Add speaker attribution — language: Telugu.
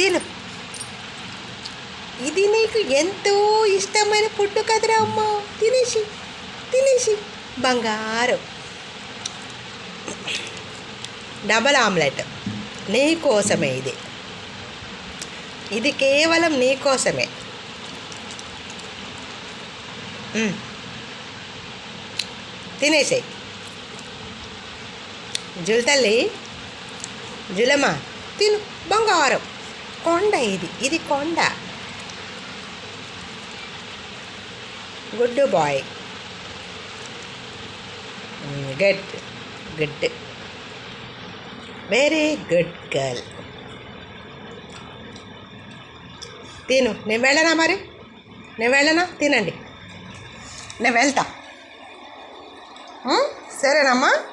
Speaker 1: తిను. ఇది నీకు ఎంతో ఇష్టమైన ఫుడ్ కదరా అమ్మ. తినేసి బంగారం. డబల్ ఆమ్లెట్ నీ కోసమే. ఇది కేవలం నీ కోసమే. తినేసేయి. జుల్ తల్లి, జులమ్మ తిను. బంగారం. కొండ ఇది కొండ. Good boy. Good. Very good girl. తిను. నేను వెళ్ళనా మరి? తినండి. నేను వెళ్తా. సరేనమ్మా.